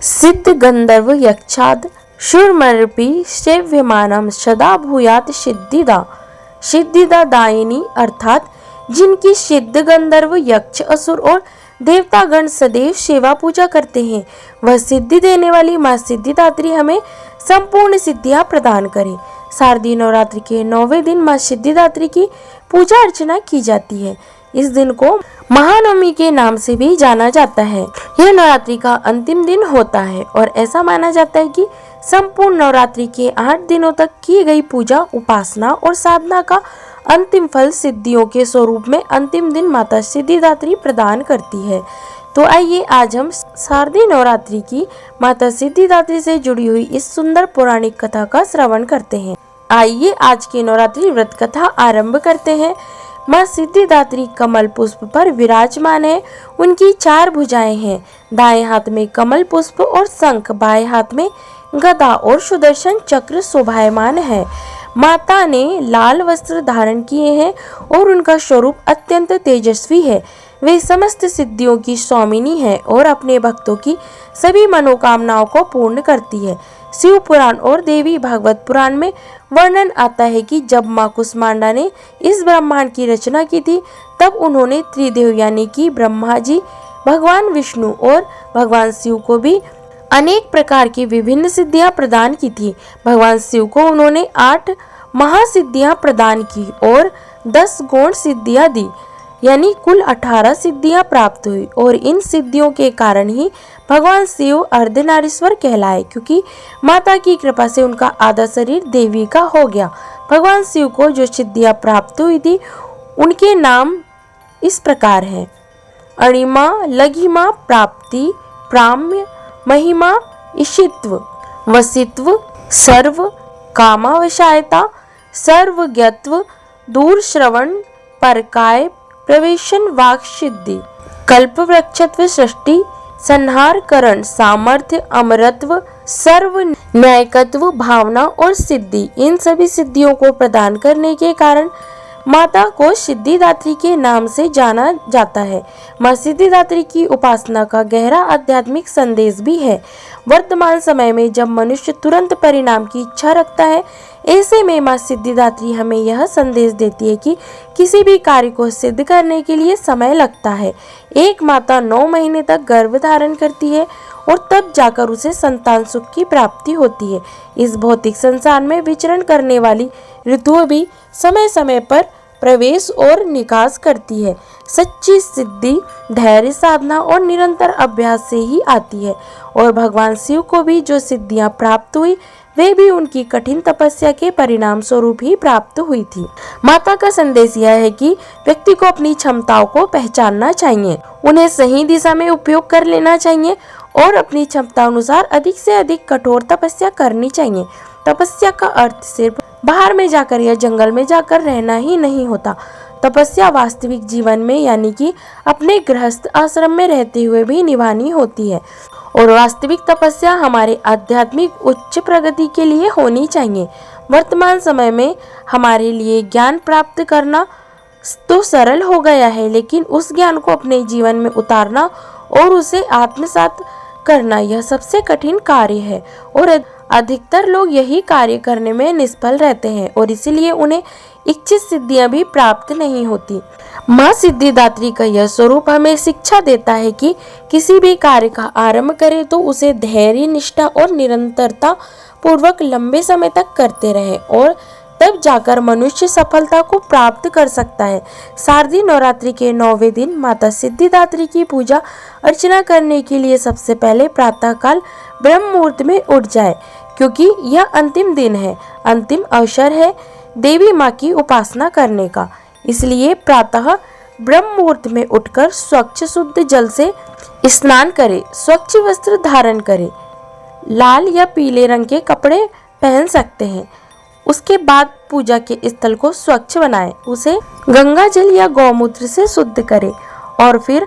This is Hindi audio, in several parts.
सिद्ध गंधर्व यक्षाद शूरमर्पी सेव्यमानम सदा भूयात सिद्धिदा। सिद्धिदा दायिनी अर्थात जिनकी सिद्ध गंधर्व यक्ष असुर और देवतागण सदैव सेवा पूजा करते हैं, वह सिद्धि देने वाली माँ सिद्धिदात्री हमें संपूर्ण सिद्धियां प्रदान करे। शारदीय नवरात्रि के 9वें दिन माँ सिद्धिदात्री की पूजा अर्चना की जाती है। इस दिन को महानवमी के नाम से भी जाना जाता है। यह नवरात्रि का अंतिम दिन होता है और ऐसा माना जाता है कि संपूर्ण नवरात्रि के 8 दिनों तक की गई पूजा, उपासना और साधना का अंतिम फल सिद्धियों के स्वरूप में अंतिम दिन माता सिद्धिदात्री प्रदान करती है। तो आइए आज हम शारदीय नवरात्रि की माता सिद्धिदात्री से जुड़ी हुई इस सुंदर पौराणिक कथा का श्रवण करते हैं। आइए आज की नवरात्रि व्रत कथा आरंभ करते हैं। माँ सिद्धिदात्री कमल पुष्प पर विराजमान है। उनकी 4 भुजाएं हैं। दाएं हाथ में कमल पुष्प और शंख, बाएं हाथ में गदा और सुदर्शन चक्र शोभायमान है। माता ने लाल वस्त्र धारण किए हैं और उनका स्वरूप अत्यंत तेजस्वी है। वे समस्त सिद्धियों की स्वामिनी है और अपने भक्तों की सभी मनोकामनाओं को पूर्ण करती है। शिव पुराण और देवी भागवत पुराण में वर्णन आता है कि जब माँ कुष्मांडा ने इस ब्रह्मांड की रचना की थी, तब उन्होंने त्रिदेव यानी कि ब्रह्मा जी, भगवान विष्णु और भगवान शिव को भी अनेक प्रकार की विभिन्न सिद्धियां प्रदान की थी। भगवान शिव को उन्होंने 8 महासिद्धियां प्रदान की और 10 गौण सिद्धियां दी, यानी कुल 18 सिद्धियां प्राप्त हुई। और इन सिद्धियों के कारण ही भगवान शिव अर्धनारीश्वर कहलाए, क्योंकि माता की कृपा से उनका आधा शरीर देवी का हो गया। भगवान शिव को जो सिद्धियां प्राप्त हुई थी, उनके नाम इस प्रकार हैं: अणिमा, लघिमा, प्राप्ति, प्राम्य, महिमा, ईशित्व, वसित्व, सर्व, कामावशायता, सर्वज्ञत्व, दूर श्रवण, परकाय, प्रवेशन, वाक सिद्धि, कल्प वृक्षत्व, सृष्टि, संहार, करण, सामर्थ्य, अमरत्व, सर्व न्यायकत्व, भावना और सिद्धि। इन सभी सिद्धियों को प्रदान करने के कारण माता को सिद्धिदात्री के नाम से जाना जाता है। माँ सिद्धिदात्री की उपासना का गहरा आध्यात्मिक संदेश भी है। वर्तमान समय में जब मनुष्य तुरंत परिणाम की इच्छा रखता है, ऐसे में माँ सिद्धिदात्री हमें यह संदेश देती है कि किसी भी कार्य को सिद्ध करने के लिए समय लगता है। एक माता 9 महीने तक गर्भ धारण करती है और तब जाकर उसे संतान सुख की प्राप्ति होती है। इस भौतिक संसार में विचरण करने वाली ऋतुएं भी समय समय पर प्रवेश और निकास करती है। सच्ची सिद्धि धैर्य, साधना और निरंतर अभ्यास से ही आती है। और भगवान शिव को भी जो सिद्धियां प्राप्त हुई, वे भी उनकी कठिन तपस्या के परिणाम स्वरूप ही प्राप्त हुई थी। माता का संदेश यह है कि व्यक्ति को अपनी क्षमताओं को पहचानना चाहिए, उन्हें सही दिशा में उपयोग कर लेना चाहिए और अपनी क्षमता अनुसार अधिक से अधिक कठोर तपस्या करनी चाहिए। तपस्या का अर्थ सिर्फ बाहर में जाकर या जंगल में जाकर रहना ही नहीं होता। तपस्या वास्तविक जीवन में, यानी कि अपने गृहस्थ आश्रम में रहते हुए भी निभानी होती है। और वास्तविक तपस्या हमारे आध्यात्मिक उच्च प्रगति के लिए होनी चाहिए। वर्तमान समय में हमारे लिए ज्ञान प्राप्त करना तो सरल हो गया है, लेकिन उस ज्ञान को अपने जीवन में उतारना और उसे आत्मसात करना, यह सबसे कठिन कार्य है। और अधिकतर लोग यही कार्य करने में निष्फल रहते हैं और इसीलिए उन्हें इच्छित सिद्धियां भी प्राप्त नहीं होती। माँ सिद्धिदात्री का यह स्वरूप हमें शिक्षा देता है कि किसी भी कार्य का आरंभ करें तो उसे धैर्य, निष्ठा और निरंतरता पूर्वक लंबे समय तक करते रहे और तब जाकर मनुष्य सफलता को प्राप्त कर सकता है। शारदीय नवरात्रि के 9वें दिन माता सिद्धिदात्री की पूजा अर्चना करने के लिए सबसे पहले प्रातःकाल ब्रह्म मुहूर्त में उठ जाए, क्योंकि यह अंतिम दिन है, अंतिम अवसर है देवी माँ की उपासना करने का। इसलिए प्रातः ब्रह्म मुहूर्त में उठकर स्वच्छ शुद्ध जल से स्नान करें, स्वच्छ वस्त्र धारण करें, लाल या पीले रंग के कपड़े पहन सकते हैं। उसके बाद पूजा के स्थल को स्वच्छ बनाएं, उसे गंगा जल या गौमूत्र से शुद्ध करें और फिर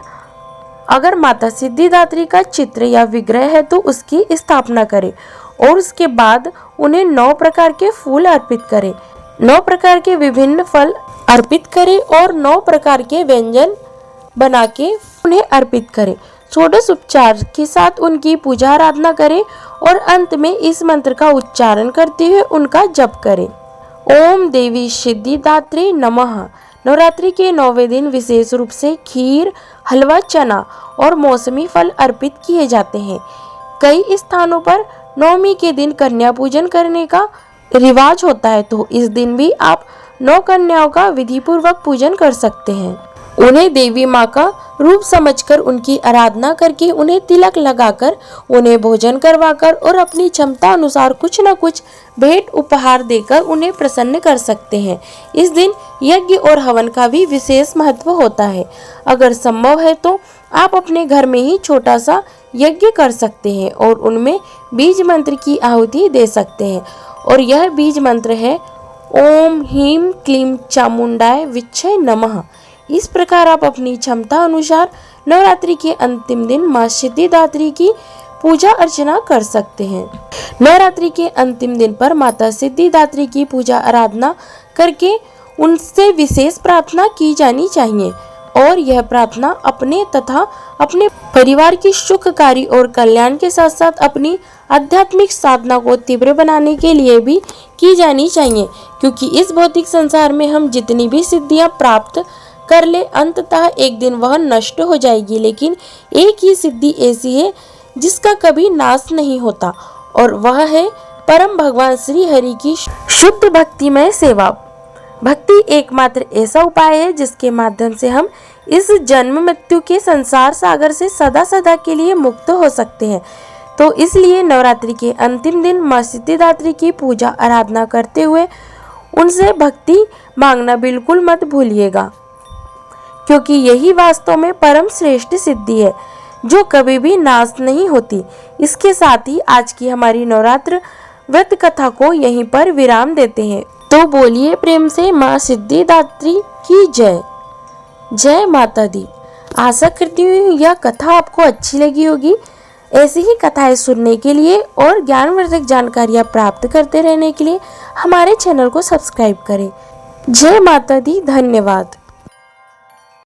अगर माता सिद्धिदात्री का चित्र या विग्रह है तो उसकी स्थापना करें और उसके बाद उन्हें 9 प्रकार के फूल अर्पित करें, 9 प्रकार के विभिन्न फल अर्पित करें और 9 प्रकार के व्यंजन बना के उन्हें अर्पित करें। षोडश उपचार के साथ उनकी पूजा आराधना करें और अंत में इस मंत्र का उच्चारण करते हुए उनका जप करें। ओम देवी सिद्धिदात्री नमः। नवरात्रि के 9वें दिन विशेष रूप से खीर, हलवा, चना और मौसमी फल अर्पित किए जाते हैं। कई स्थानों पर नवमी के दिन कन्या पूजन करने का रिवाज होता है, तो इस दिन भी आप 9 कन्याओं का विधि पूर्वक पूजन कर सकते हैं। उन्हें देवी माँ का रूप समझकर उनकी आराधना करके, उन्हें तिलक लगाकर, उन्हें भोजन करवाकर और अपनी क्षमता अनुसार कुछ न कुछ भेंट उपहार देकर उन्हें प्रसन्न कर सकते हैं। इस दिन यज्ञ और हवन का भी विशेष महत्व होता है। अगर संभव है तो आप अपने घर में ही छोटा सा यज्ञ कर सकते हैं और उनमें बीज मंत्र की आहुति दे सकते हैं। और यह बीज मंत्र है ओम ह्रीं क्लीं चामुंडाय विच्छय नमः। इस प्रकार आप अपनी क्षमता अनुसार नवरात्रि के अंतिम दिन माँ सिद्धिदात्री की पूजा अर्चना कर सकते हैं। नवरात्रि के अंतिम दिन पर माता सिद्धिदात्री की पूजा आराधना करके उनसे विशेष प्रार्थना की जानी चाहिए और यह प्रार्थना अपने तथा अपने परिवार की सुखकारी और कल्याण के साथ साथ अपनी आध्यात्मिक साधना को तीव्र बनाने के लिए भी की जानी चाहिए, क्योंकि इस भौतिक संसार में हम जितनी भी सिद्धियां प्राप्त कर ले, अंततः एक दिन वह नष्ट हो जाएगी। लेकिन एक ही सिद्धि ऐसी है जिसका कभी नाश नहीं होता और वह है परम भगवान श्री हरि की शुद्ध भक्तिमय सेवा। भक्ति एकमात्र ऐसा उपाय है जिसके माध्यम से हम इस जन्म मृत्यु के संसार सागर से सदा सदा के लिए मुक्त हो सकते हैं। तो इसलिए नवरात्रि के अंतिम दिन माँ सिद्धिदात्री की पूजा आराधना करते हुए उनसे भक्ति मांगना बिल्कुल मत भूलिएगा, क्योंकि यही वास्तव में परम श्रेष्ठ सिद्धि है जो कभी भी नाश नहीं होती। इसके साथ ही आज की हमारी नवरात्र व्रत कथा को यहीं पर विराम देते हैं। तो बोलिए प्रेम से माँ सिद्धिदात्री की जय। जय माता दी। आशा करती हूँ यह कथा आपको अच्छी लगी होगी। ऐसी ही कथाएं सुनने के लिए और ज्ञानवर्धक जानकारियाँ प्राप्त करते रहने के लिए हमारे चैनल को सब्सक्राइब करें। जय माता दी। धन्यवाद।